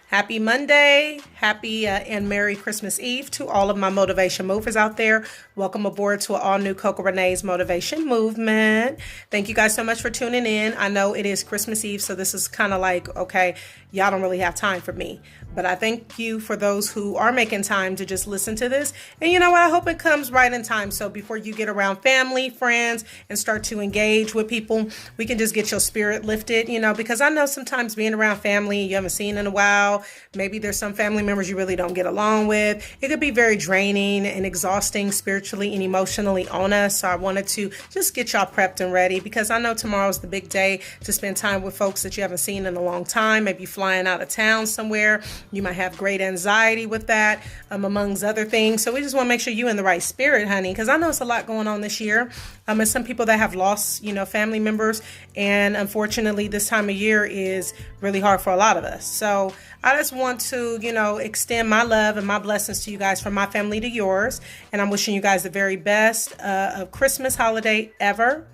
Happy Monday, happy and Merry Christmas Eve to all of my motivation movers out there. Welcome aboard to an all new Coco Renee's Motivation Movement. Thank you guys so much for tuning in. I know it is Christmas Eve, so this is kind of like, okay, y'all don't really have time for me. But I thank you for those who are making time to just listen to this. And you know what? I hope it comes right in time. So before you get around family, friends, and start to engage with people, we can just get your spirit lifted, because I know sometimes being around family you haven't seen in a while, maybe there's some family members you really don't get along with. It could be very draining and exhausting spiritually and emotionally on us. So I wanted to just get y'all prepped and ready, because I know tomorrow's the big day to spend time with folks that you haven't seen in a long time. Maybe flying out of town somewhere. You might have great anxiety with that, amongst other things. So we just want to make sure you're in the right spirit, honey, because I know it's a lot going on this year. And some people that have lost, family members. And unfortunately, this time of year is really hard for a lot of us. So I just want to, extend my love and my blessings to you guys, from my family to yours. And I'm wishing you guys the very best of Christmas holiday ever.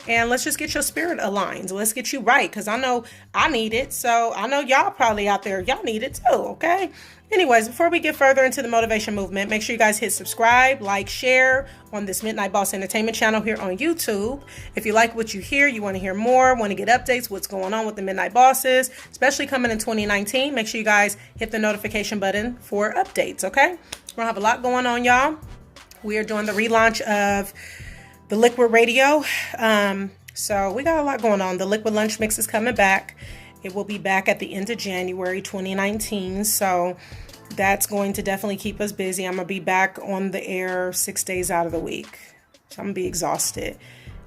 And let's just get your spirit aligned. Let's get you right, because I know I need it. So I know y'all probably out there, y'all need it too, okay? Anyways, before we get further into the motivation movement, make sure you guys hit subscribe, like, share on this Midnight Boss Entertainment channel here on YouTube. If you like what you hear, you want to hear more, want to get updates, what's going on with the Midnight Bosses, especially coming in 2019, make sure you guys hit the notification button for updates, okay? We're going to have a lot going on, y'all. We are doing the relaunch of the Liquid Radio. So we got a lot going on. The Liquid Lunch Mix is coming back. It will be back at the end of January 2019. So that's going to definitely keep us busy. I'm going to be back on the air 6 days out of the week. So I'm going to be exhausted.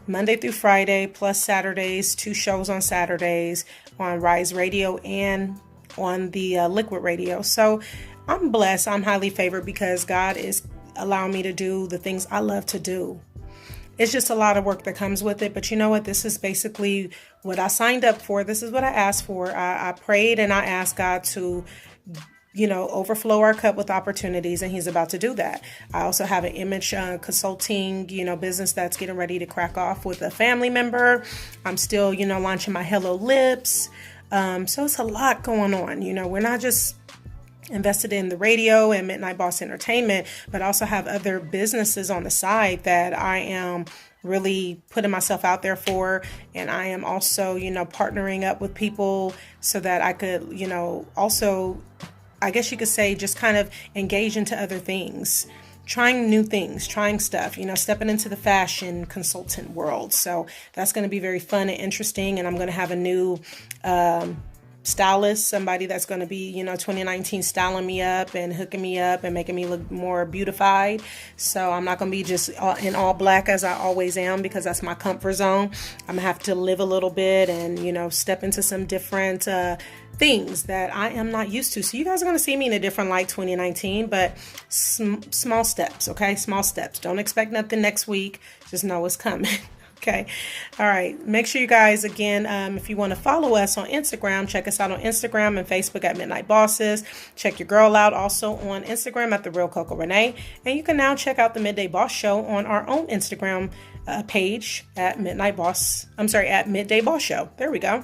Monday through Friday, plus Saturdays, 2 shows on Saturdays on Rise Radio and on the Liquid Radio. So I'm blessed. I'm highly favored, because God is allowing me to do the things I love to do. It's just a lot of work that comes with it. But you know what? This is basically what I signed up for. This is what I asked for. I prayed and I asked God to, overflow our cup with opportunities. And he's about to do that. I also have an image consulting, business that's getting ready to crack off with a family member. I'm still, launching my Hello Lips. So it's a lot going on. We're not just invested in the radio and Midnight Boss Entertainment, but I also have other businesses on the side that I am really putting myself out there for. And I am also, partnering up with people so that I could, also, I guess you could say, just kind of engage into other things, trying new things, trying stuff, stepping into the fashion consultant world. So that's going to be very fun and interesting. And I'm going to have a new, stylist, somebody that's going to be 2019 styling me up and hooking me up and making me look more beautified. So I'm not going to be just in all black as I always am, because that's my comfort zone. I'm gonna have to live a little bit and step into some different things that I am not used to. So you guys are going to see me in a different light 2019, but small steps, okay? Small steps. Don't expect nothing next week. Just know it's coming. Okay. All right. Make sure you guys, again, if you want to follow us on Instagram, check us out on Instagram and Facebook at Midnight Bosses. Check your girl out also on Instagram at The Real Coco Renee. And you can now check out the Midday Boss Show on our own Instagram page at Midday Boss Show. There we go.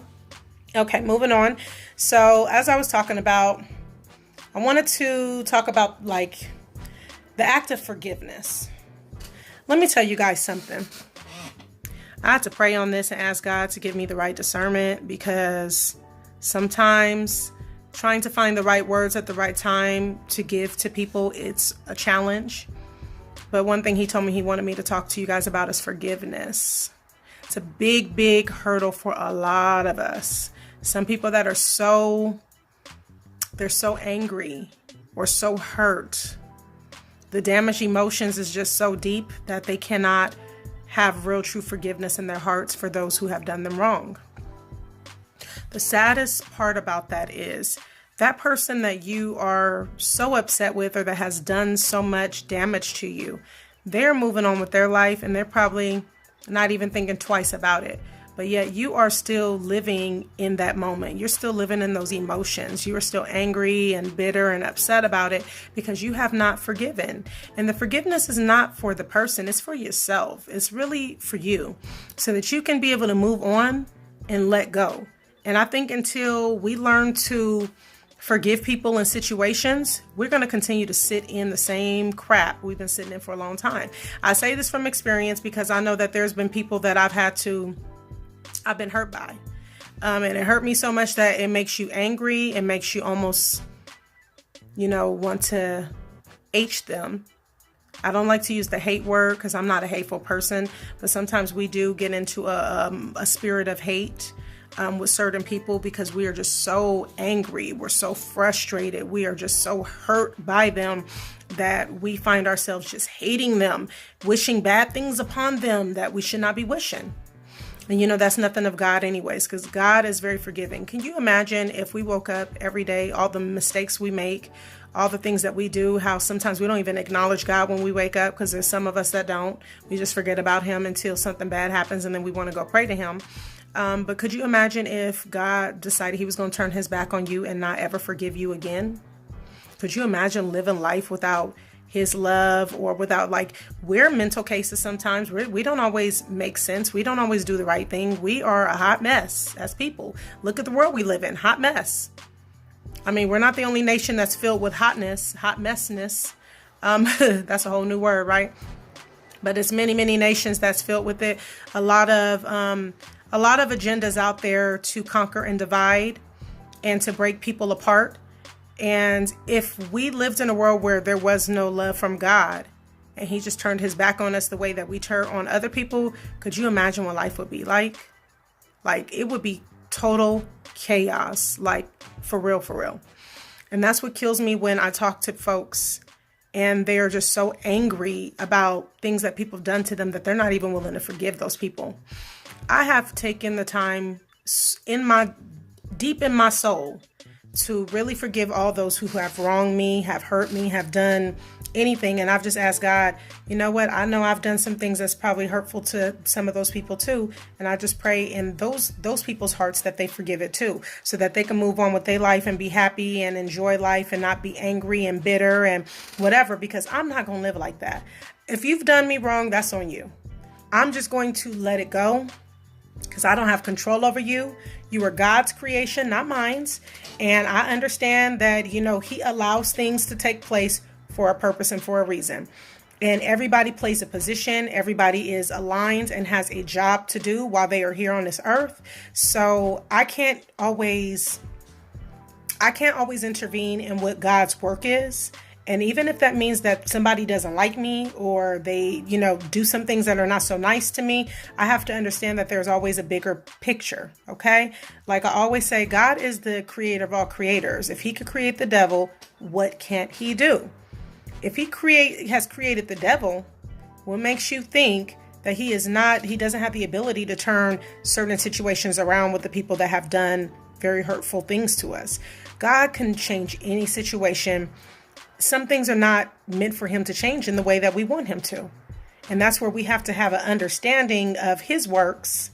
Okay. Moving on. So as I was talking about, I wanted to talk about the act of forgiveness. Let me tell you guys something. I had to pray on this and ask God to give me the right discernment, because sometimes trying to find the right words at the right time to give to people, it's a challenge. But one thing he told me he wanted me to talk to you guys about is forgiveness. It's a big, big hurdle for a lot of us. Some people that are they're so angry or so hurt. The damaged emotions is just so deep that they cannot have real true forgiveness in their hearts for those who have done them wrong. The saddest part about that is that person that you are so upset with, or that has done so much damage to you, they're moving on with their life and they're probably not even thinking twice about it. but yet you are still living in that moment. You're still living in those emotions. You are still angry and bitter and upset about it because you have not forgiven. And the forgiveness is not for the person, it's for yourself. It's really for you so that you can be able to move on and let go. And I think until we learn to forgive people in situations, we're going to continue to sit in the same crap we've been sitting in for a long time. I say this from experience because I know that there's been people that I've been hurt by. And it hurt me so much that it makes you angry. It makes you almost, want to H them. I don't like to use the hate word because I'm not a hateful person, but sometimes we do get into a spirit of hate with certain people because we are just so angry. We're so frustrated. We are just so hurt by them that we find ourselves just hating them, wishing bad things upon them that we should not be wishing. And that's nothing of God anyways, because God is very forgiving. Can you imagine if we woke up every day, all the mistakes we make, all the things that we do, how sometimes we don't even acknowledge God when we wake up, because there's some of us that don't. We just forget about him until something bad happens and then we want to go pray to him. But could you imagine if God decided he was going to turn his back on you and not ever forgive you again? Could you imagine living life without his love, or without, we're mental cases sometimes. We don't always make sense. We don't always do the right thing. We are a hot mess as people. Look at the world we live in. Hot mess. I mean, we're not the only nation that's filled with hot messness. That's a whole new word, right? But it's many, many nations that's filled with it. A lot of agendas out there to conquer and divide and to break people apart. And if we lived in a world where there was no love from God and he just turned his back on us the way that we turn on other people, could you imagine what life would be like? It would be total chaos, for real. And that's what kills me when I talk to folks and they're just so angry about things that people have done to them that they're not even willing to forgive those people. I have taken the time deep in my soul to really forgive all those who have wronged me, have hurt me, have done anything. And I've just asked God, you know what? I know I've done some things that's probably hurtful to some of those people too. And I just pray in those people's hearts that they forgive it too, so that they can move on with their life and be happy and enjoy life and not be angry and bitter and whatever, because I'm not going to live like that. If you've done me wrong, that's on you. I'm just going to let it go, because I don't have control over you. You are God's creation, not mine. And I understand that, he allows things to take place for a purpose and for a reason. And everybody plays a position. Everybody is aligned and has a job to do while they are here on this earth. So I can't always intervene in what God's work is. And even if that means that somebody doesn't like me, or they, do some things that are not so nice to me, I have to understand that there's always a bigger picture. Okay. Like I always say, God is the creator of all creators. If he could create the devil, what can't he do? If he has created the devil, what makes you think that he doesn't have the ability to turn certain situations around with the people that have done very hurtful things to us? God can change any situation. Some things are not meant for him to change in the way that we want him to. And that's where we have to have an understanding of his works.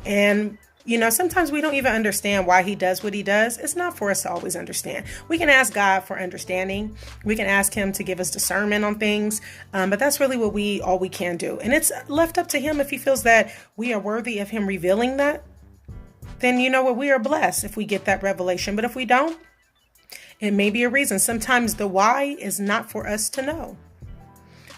And, sometimes we don't even understand why he does what he does. It's not for us to always understand. We can ask God for understanding. We can ask him to give us discernment on things. But that's really all we can do. And it's left up to him. If he feels that we are worthy of him revealing that, then we are blessed if we get that revelation. But if we don't, it may be a reason. Sometimes the why is not for us to know.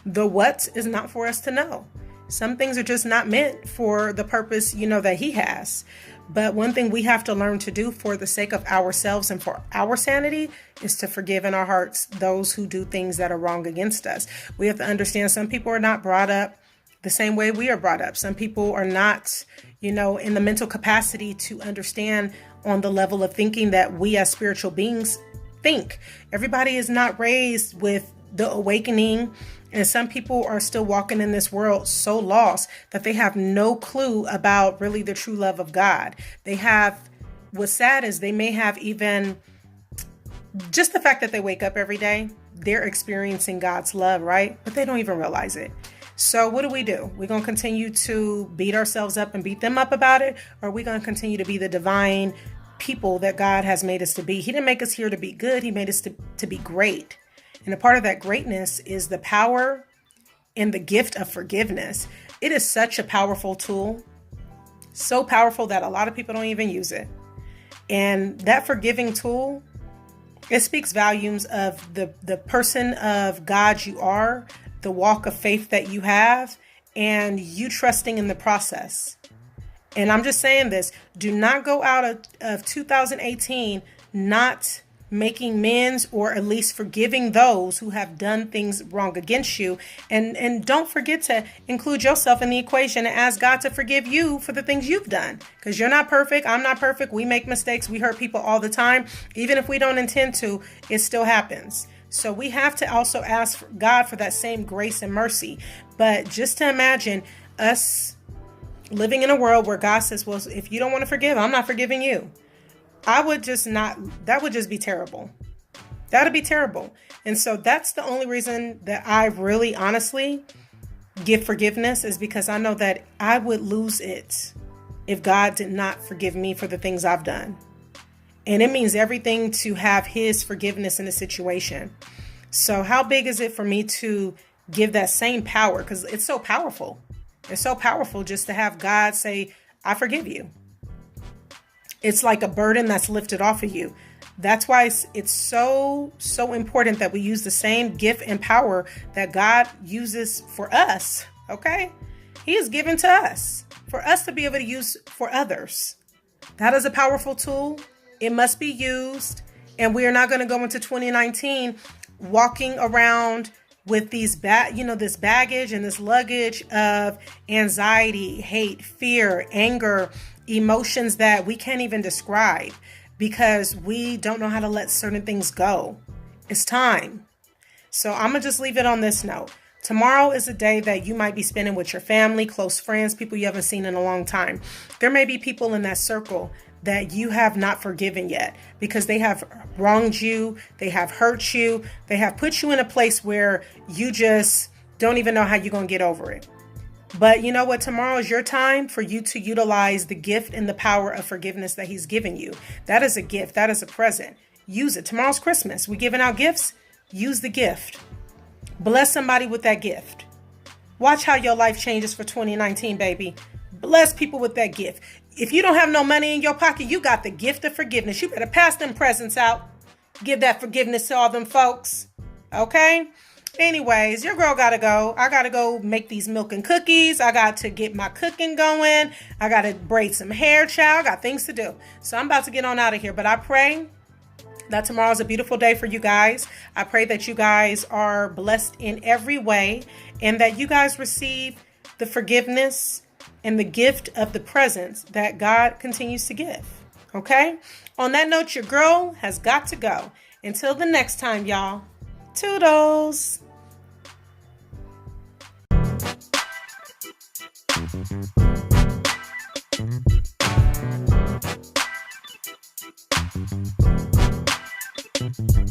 The what is not for us to know. Some things are just not meant for the purpose, that he has. But one thing we have to learn to do for the sake of ourselves and for our sanity is to forgive in our hearts those who do things that are wrong against us. We have to understand some people are not brought up the same way we are brought up. Some people are not, in the mental capacity to understand on the level of thinking that we as spiritual beings think. Everybody is not raised with the awakening, and some people are still walking in this world so lost that they have no clue about really the true love of God. What's sad is they may have even just the fact that they wake up every day, they're experiencing God's love, right? But they don't even realize it. So what do? We're going to continue to beat ourselves up and beat them up about it? Or are we going to continue to be the divine people that God has made us to be? He didn't make us here to be good. He made us to be great. And a part of that greatness is the power and the gift of forgiveness. It is such a powerful tool. So powerful that a lot of people don't even use it. And that forgiving tool, it speaks volumes of the person of God you are, the walk of faith that you have, and you trusting in the process. And I'm just saying this, do not go out of 2018 not making amends, or at least forgiving those who have done things wrong against you. And don't forget to include yourself in the equation and ask God to forgive you for the things you've done. Because you're not perfect. I'm not perfect. We make mistakes. We hurt people all the time. Even if we don't intend to, it still happens. So we have to also ask God for that same grace and mercy. But just to imagine us living in a world where God says, well, if you don't want to forgive, I'm not forgiving you. That would just be terrible. That'd be terrible. And so that's the only reason that I really honestly give forgiveness, is because I know that I would lose it if God did not forgive me for the things I've done. And it means everything to have his forgiveness in a situation. So how big is it for me to give that same power? Because it's so powerful. It's so powerful just to have God say, I forgive you. It's like a burden that's lifted off of you. That's why it's so important that we use the same gift and power that God uses for us. Okay? He is given to us for us to be able to use for others. That is a powerful tool. It must be used. And we are not going to go into 2019 walking around with this baggage and this luggage of anxiety, hate, fear, anger, emotions that we can't even describe because we don't know how to let certain things go. It's time. So I'm going to just leave it on this note. Tomorrow is a day that you might be spending with your family, close friends, people you haven't seen in a long time. There may be people in that circle that you have not forgiven yet because they have wronged you, they have hurt you, they have put you in a place where you just don't even know how you're going to get over it. But you know what? Tomorrow is your time for you to utilize the gift and the power of forgiveness that he's given you. That is a gift. That is a present. Use it. Tomorrow's Christmas. We're giving out gifts. Use the gift. Bless somebody with that gift. Watch how your life changes for 2019, baby. Bless people with that gift. If you don't have no money in your pocket, you got the gift of forgiveness. You better pass them presents out. Give that forgiveness to all them folks. Okay? Anyways, your girl gotta go. I gotta go make these milk and cookies. I got to get my cooking going. I gotta braid some hair, child. I got things to do. So I'm about to get on out of here. But I pray that tomorrow's a beautiful day for you guys. I pray that you guys are blessed in every way and that you guys receive the forgiveness and the gift of the presents that God continues to give. Okay? On that note, your girl has got to go. Until the next time, y'all. Toodles. Thank you.